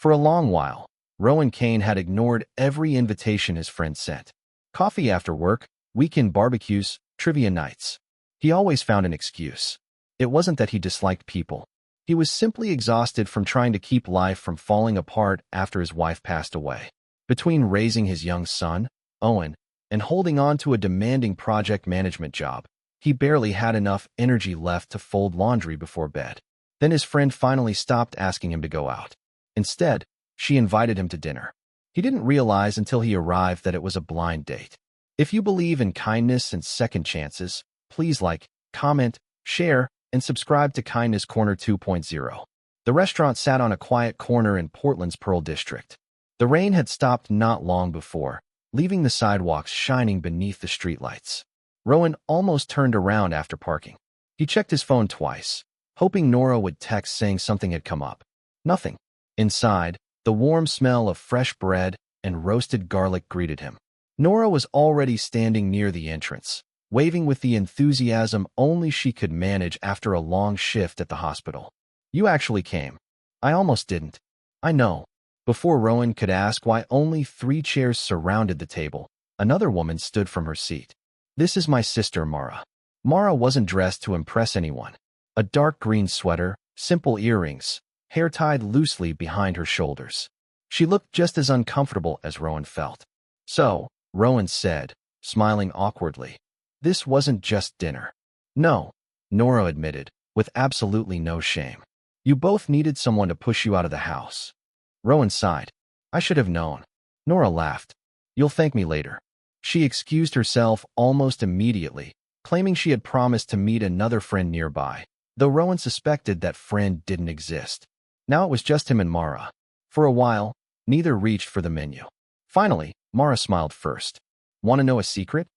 For a long while, Rowan Kane had ignored every invitation his friend sent. Coffee after work, weekend barbecues, trivia nights. He always found an excuse. It wasn't that he disliked people. He was simply exhausted from trying to keep life from falling apart after his wife passed away. Between raising his young son, Owen, and holding on to a demanding project management job, he barely had enough energy left to fold laundry before bed. Then his friend finally stopped asking him to go out. Instead, she invited him to dinner. He didn't realize until he arrived that it was a blind date. If you believe in kindness and second chances, please like, comment, share, and subscribe to Kindness Corner 2.0. The restaurant sat on a quiet corner in Portland's Pearl District. The rain had stopped not long before, leaving the sidewalks shining beneath the streetlights. Rowan almost turned around after parking. He checked his phone twice, hoping Nora would text saying something had come up. Nothing. Inside, the warm smell of fresh bread and roasted garlic greeted him. Nora was already standing near the entrance, waving with the enthusiasm only she could manage after a long shift at the hospital. "You actually came. I almost didn't." "I know." Before Rowan could ask why only 3 chairs surrounded the table, another woman stood from her seat. "This is my sister, Mara." Mara wasn't dressed to impress anyone. A dark green sweater, simple earrings, hair tied loosely behind her shoulders. She looked just as uncomfortable as Rowan felt. "So," Rowan said, smiling awkwardly, "this wasn't just dinner." "No," Nora admitted, with absolutely no shame. "You both needed someone to push you out of the house." Rowan sighed. "I should have known." Nora laughed. "You'll thank me later." She excused herself almost immediately, claiming she had promised to meet another friend nearby, though Rowan suspected that friend didn't exist. Now it was just him and Mara. For a while, neither reached for the menu. Finally, Mara smiled first. "Want to know a secret?"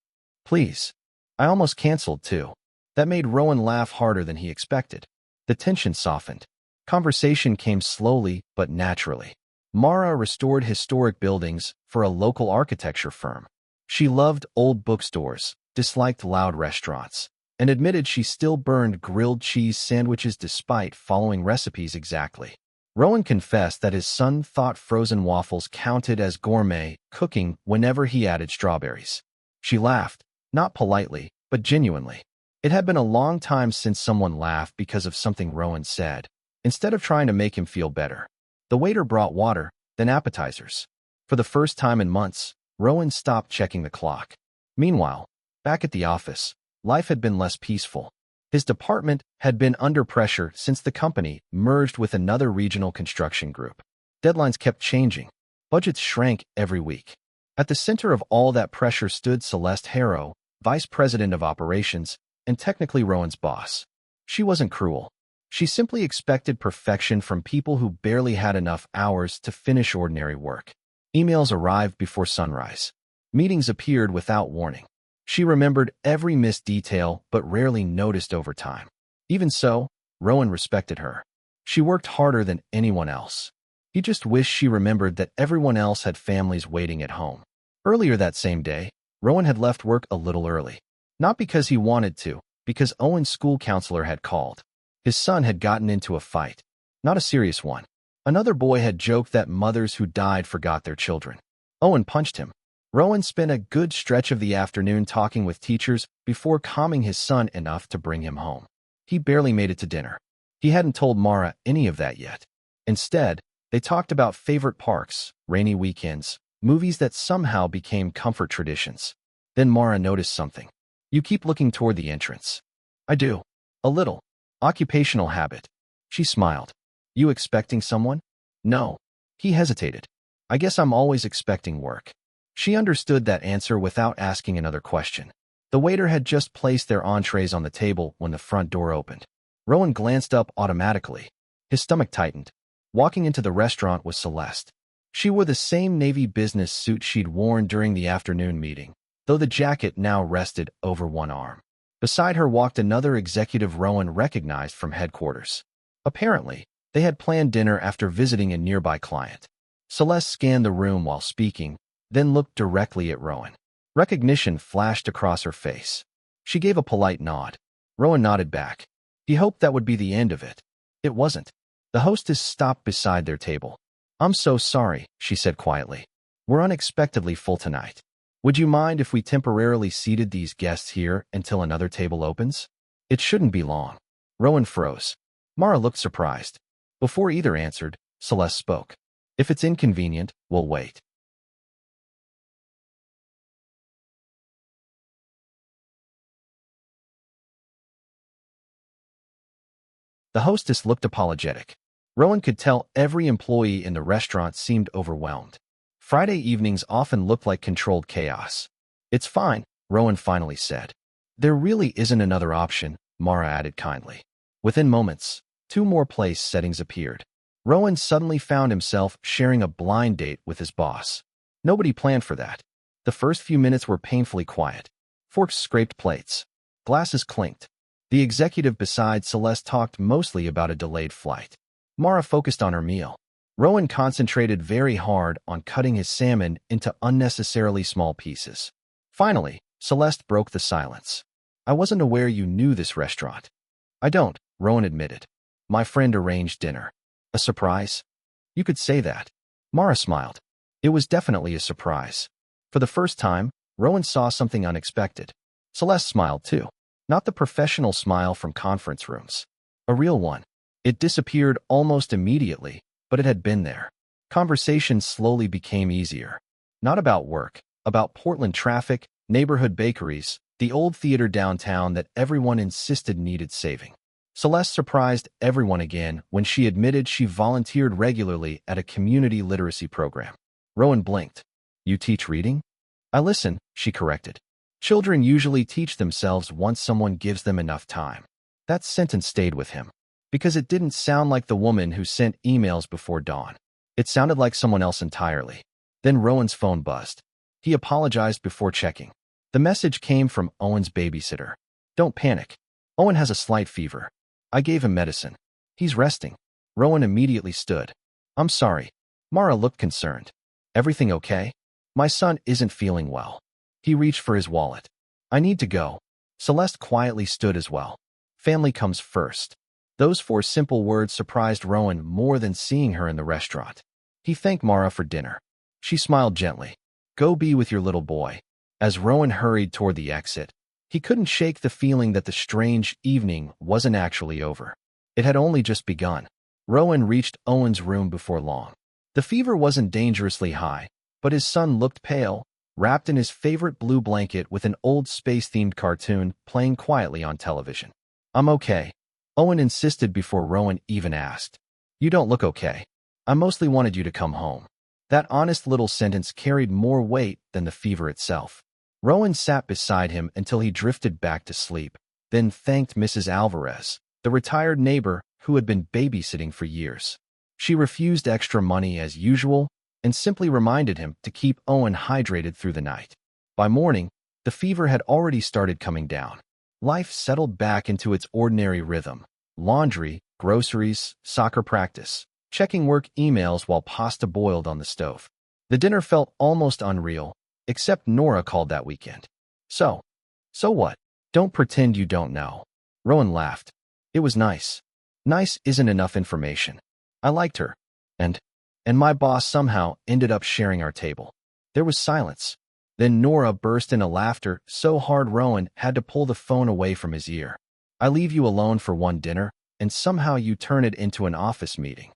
"Please." "I almost canceled, too." That made Rowan laugh harder than he expected. The tension softened. Conversation came slowly but naturally. Mara restored historic buildings for a local architecture firm. She loved old bookstores, disliked loud restaurants, and admitted she still burned grilled cheese sandwiches despite following recipes exactly. Rowan confessed that his son thought frozen waffles counted as gourmet cooking whenever he added strawberries. She laughed, not politely, but genuinely. It had been a long time since someone laughed because of something Rowan said, instead of trying to make him feel better. The waiter brought water, then appetizers. For the first time in months, Rowan stopped checking the clock. Meanwhile, back at the office, life had been less peaceful. His department had been under pressure since the company merged with another regional construction group. Deadlines kept changing. Budgets shrank every week. At the center of all that pressure stood Celeste Harrow, vice president of operations, and technically Rowan's boss. She wasn't cruel. She simply expected perfection from people who barely had enough hours to finish ordinary work. Emails arrived before sunrise. Meetings appeared without warning. She remembered every missed detail but rarely noticed over time. Even so, Rowan respected her. She worked harder than anyone else. He just wished she remembered that everyone else had families waiting at home. Earlier that same day, Rowan had left work a little early. Not because he wanted to, because Owen's school counselor had called. His son had gotten into a fight. Not a serious one. Another boy had joked that mothers who died forgot their children. Owen punched him. Rowan spent a good stretch of the afternoon talking with teachers before calming his son enough to bring him home. He barely made it to dinner. He hadn't told Mara any of that yet. Instead, they talked about favorite parks, rainy weekends, movies that somehow became comfort traditions. Then Mara noticed something. "You keep looking toward the entrance." "I do. A little. Occupational habit." She smiled. "You expecting someone?" "No." He hesitated. "I guess I'm always expecting work." She understood that answer without asking another question. The waiter had just placed their entrees on the table when the front door opened. Rowan glanced up automatically. His stomach tightened. Walking into the restaurant was Celeste. She wore the same navy business suit she'd worn during the afternoon meeting, though the jacket now rested over one arm. Beside her walked another executive Rowan recognized from headquarters. Apparently, they had planned dinner after visiting a nearby client. Celeste scanned the room while speaking, then looked directly at Rowan. Recognition flashed across her face. She gave a polite nod. Rowan nodded back. He hoped that would be the end of it. It wasn't. The hostess stopped beside their table. I'm so sorry, she said quietly. We're unexpectedly full tonight. Would you mind if we temporarily seated these guests here until another table opens? It shouldn't be long. Rowan froze. Mara looked surprised. Before either answered, Celeste spoke. If it's inconvenient, we'll wait. The hostess looked apologetic. Rowan could tell every employee in the restaurant seemed overwhelmed. Friday evenings often looked like controlled chaos. It's fine, Rowan finally said. There really isn't another option, Mara added kindly. Within moments, 2 more place settings appeared. Rowan suddenly found himself sharing a blind date with his boss. Nobody planned for that. The first few minutes were painfully quiet. Forks scraped plates. Glasses clinked. The executive beside Celeste talked mostly about a delayed flight. Mara focused on her meal. Rowan concentrated very hard on cutting his salmon into unnecessarily small pieces. Finally, Celeste broke the silence. I wasn't aware you knew this restaurant. I don't, Rowan admitted. My friend arranged dinner. A surprise? You could say that. Mara smiled. It was definitely a surprise. For the first time, Rowan saw something unexpected. Celeste smiled too. Not the professional smile from conference rooms. A real one. It disappeared almost immediately, but it had been there. Conversation slowly became easier. Not about work, about Portland traffic, neighborhood bakeries, the old theater downtown that everyone insisted needed saving. Celeste surprised everyone again when she admitted she volunteered regularly at a community literacy program. Rowan blinked. You teach reading? I listen, she corrected. Children usually teach themselves once someone gives them enough time. That sentence stayed with him, because it didn't sound like the woman who sent emails before dawn. It sounded like someone else entirely. Then Rowan's phone buzzed. He apologized before checking. The message came from Owen's babysitter. Don't panic. Owen has a slight fever. I gave him medicine. He's resting. Rowan immediately stood. I'm sorry. Mara looked concerned. Everything okay? My son isn't feeling well. He reached for his wallet. I need to go. Celeste quietly stood as well. Family comes first. Those 4 simple words surprised Rowan more than seeing her in the restaurant. He thanked Mara for dinner. She smiled gently. Go be with your little boy. As Rowan hurried toward the exit, he couldn't shake the feeling that the strange evening wasn't actually over. It had only just begun. Rowan reached Owen's room before long. The fever wasn't dangerously high, but his son looked pale, wrapped in his favorite blue blanket with an old space-themed cartoon playing quietly on television. I'm okay, Owen insisted before Rowan even asked. You don't look okay. I mostly wanted you to come home. That honest little sentence carried more weight than the fever itself. Rowan sat beside him until he drifted back to sleep, then thanked Mrs. Alvarez, the retired neighbor who had been babysitting for years. She refused extra money as usual and simply reminded him to keep Owen hydrated through the night. By morning, the fever had already started coming down. Life settled back into its ordinary rhythm. Laundry, groceries, soccer practice, checking work emails while pasta boiled on the stove. The dinner felt almost unreal, except Nora called that weekend. So what? Don't pretend you don't know. Rowan laughed. It was nice. Nice isn't enough information. I liked her. And my boss somehow ended up sharing our table. There was silence. Then Nora burst into laughter so hard Rowan had to pull the phone away from his ear. I leave you alone for one dinner, and somehow you turn it into an office meeting.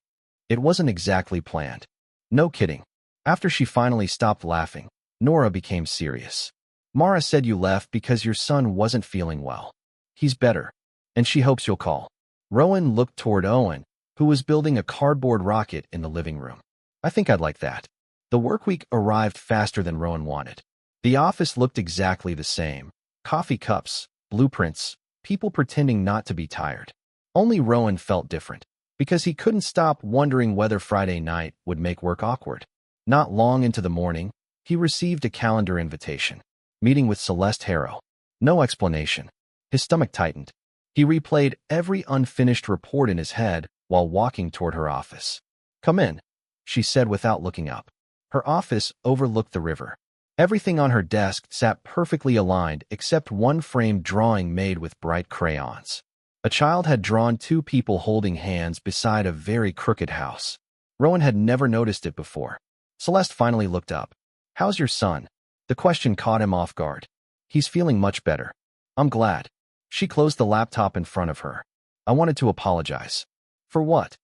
It wasn't exactly planned. No kidding. After she finally stopped laughing, Nora became serious. Mara said you left because your son wasn't feeling well. He's better, and she hopes you'll call. Rowan looked toward Owen, who was building a cardboard rocket in the living room. I think I'd like that. The work week arrived faster than Rowan wanted. The office looked exactly the same. Coffee cups, blueprints, people pretending not to be tired. Only Rowan felt different, because he couldn't stop wondering whether Friday night would make work awkward. Not long into the morning, he received a calendar invitation. Meeting with Celeste Harrow. No explanation. His stomach tightened. He replayed every unfinished report in his head while walking toward her office. Come in, she said without looking up. Her office overlooked the river. Everything on her desk sat perfectly aligned except one framed drawing made with bright crayons. A child had drawn 2 people holding hands beside a very crooked house. Rowan had never noticed it before. Celeste finally looked up. "How's your son?" The question caught him off guard. "He's feeling much better." "I'm glad." She closed the laptop in front of her. "I wanted to apologize." "For what?"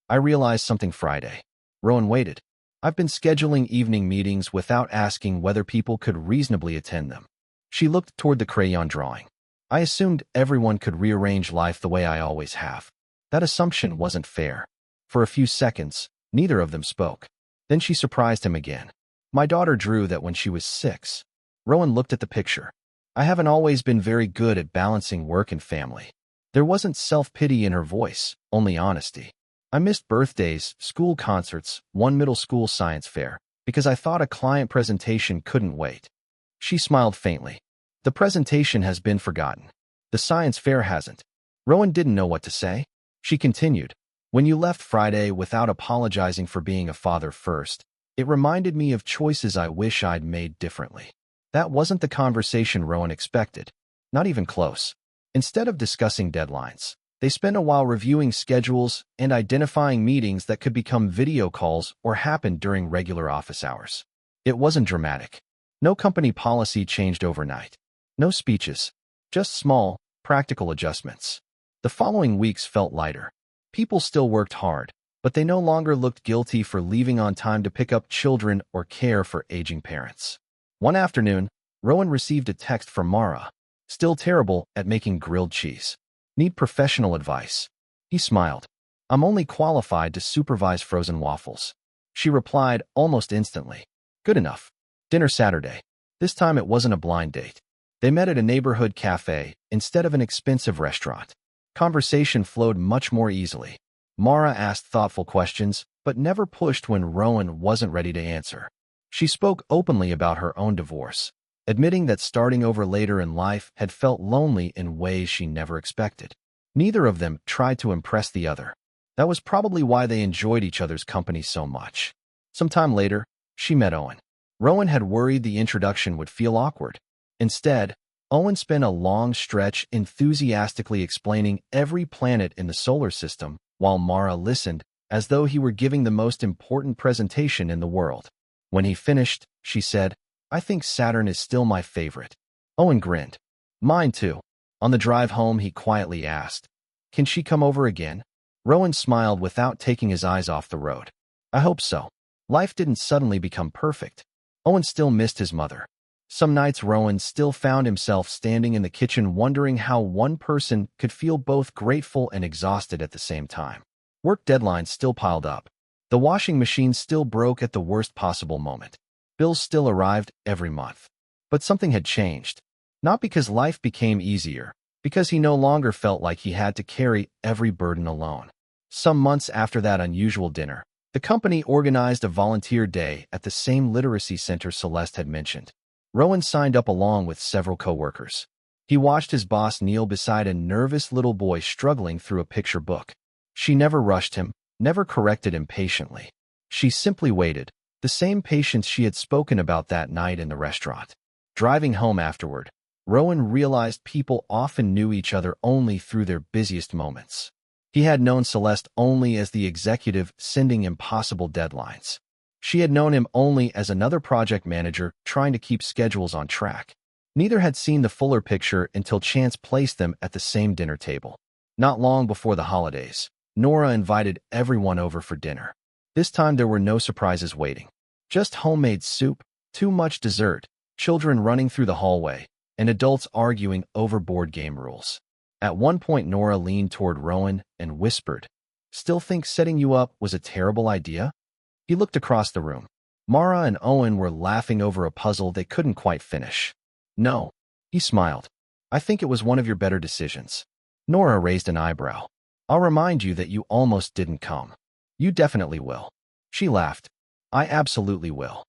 "I realized something Friday." Rowan waited. "I've been scheduling evening meetings without asking whether people could reasonably attend them." She looked toward the crayon drawing. "I assumed everyone could rearrange life the way I always have. That assumption wasn't fair." For a few seconds, neither of them spoke. Then she surprised him again. "My daughter drew that when she was 6. Rowan looked at the picture. "I haven't always been very good at balancing work and family." There wasn't self-pity in her voice, only honesty. "I missed birthdays, school concerts, one middle school science fair, because I thought a client presentation couldn't wait." She smiled faintly. "The presentation has been forgotten. The science fair hasn't." Rowan didn't know what to say. She continued, "When you left Friday without apologizing for being a father first, it reminded me of choices I wish I'd made differently." That wasn't the conversation Rowan expected. Not even close. Instead of discussing deadlines, they spent a while reviewing schedules and identifying meetings that could become video calls or happen during regular office hours. It wasn't dramatic. No company policy changed overnight. No speeches. Just small, practical adjustments. The following weeks felt lighter. People still worked hard, but they no longer looked guilty for leaving on time to pick up children or care for aging parents. One afternoon, Rowan received a text from Mara. "Still terrible at making grilled cheese. Need professional advice." He smiled. "I'm only qualified to supervise frozen waffles." She replied almost instantly. "Good enough." Dinner Saturday. This time it wasn't a blind date. They met at a neighborhood cafe instead of an expensive restaurant. Conversation flowed much more easily. Mara asked thoughtful questions, but never pushed when Rowan wasn't ready to answer. She spoke openly about her own divorce, admitting that starting over later in life had felt lonely in ways she never expected. Neither of them tried to impress the other. That was probably why they enjoyed each other's company so much. Sometime later, she met Owen. Rowan had worried the introduction would feel awkward. Instead, Owen spent a long stretch enthusiastically explaining every planet in the solar system, while Mara listened as though he were giving the most important presentation in the world. When he finished, she said, "I think Saturn is still my favorite." Owen grinned. "Mine too." On the drive home, he quietly asked, "Can she come over again?" Rowan smiled without taking his eyes off the road. "I hope so." Life didn't suddenly become perfect. Owen still missed his mother. Some nights Rowan still found himself standing in the kitchen wondering how one person could feel both grateful and exhausted at the same time. Work deadlines still piled up. The washing machine still broke at the worst possible moment. Bills still arrived every month. But something had changed. Not because life became easier, because he no longer felt like he had to carry every burden alone. Some months after that unusual dinner, the company organized a volunteer day at the same literacy center Celeste had mentioned. Rowan signed up along with several coworkers. He watched his boss kneel beside a nervous little boy struggling through a picture book. She never rushed him, never corrected him patiently. She simply waited, the same patience she had spoken about that night in the restaurant. Driving home afterward, Rowan realized people often knew each other only through their busiest moments. He had known Celeste only as the executive sending impossible deadlines. She had known him only as another project manager trying to keep schedules on track. Neither had seen the fuller picture until chance placed them at the same dinner table. Not long before the holidays, Nora invited everyone over for dinner. This time there were no surprises waiting. Just homemade soup, too much dessert, children running through the hallway, and adults arguing over board game rules. At one point Nora leaned toward Rowan and whispered, "Still think setting you up was a terrible idea?" He looked across the room. Mara and Owen were laughing over a puzzle they couldn't quite finish. "No." He smiled. "I think it was one of your better decisions." Nora raised an eyebrow. "I'll remind you that you almost didn't come." "You definitely will." She laughed. "I absolutely will."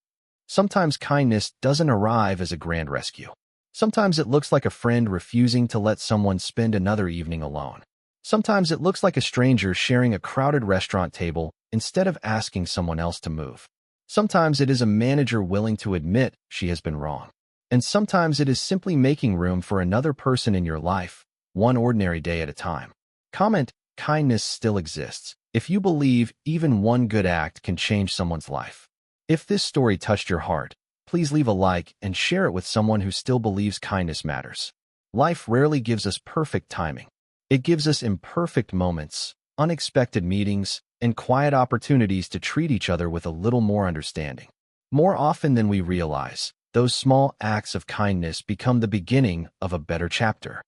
Sometimes kindness doesn't arrive as a grand rescue. Sometimes it looks like a friend refusing to let someone spend another evening alone. Sometimes it looks like a stranger sharing a crowded restaurant table instead of asking someone else to move. Sometimes it is a manager willing to admit she has been wrong. And sometimes it is simply making room for another person in your life, one ordinary day at a time. Comment, kindness still exists, if you believe even one good act can change someone's life. If this story touched your heart, please leave a like and share it with someone who still believes kindness matters. Life rarely gives us perfect timing. It gives us imperfect moments, unexpected meetings, and quiet opportunities to treat each other with a little more understanding. More often than we realize, those small acts of kindness become the beginning of a better chapter.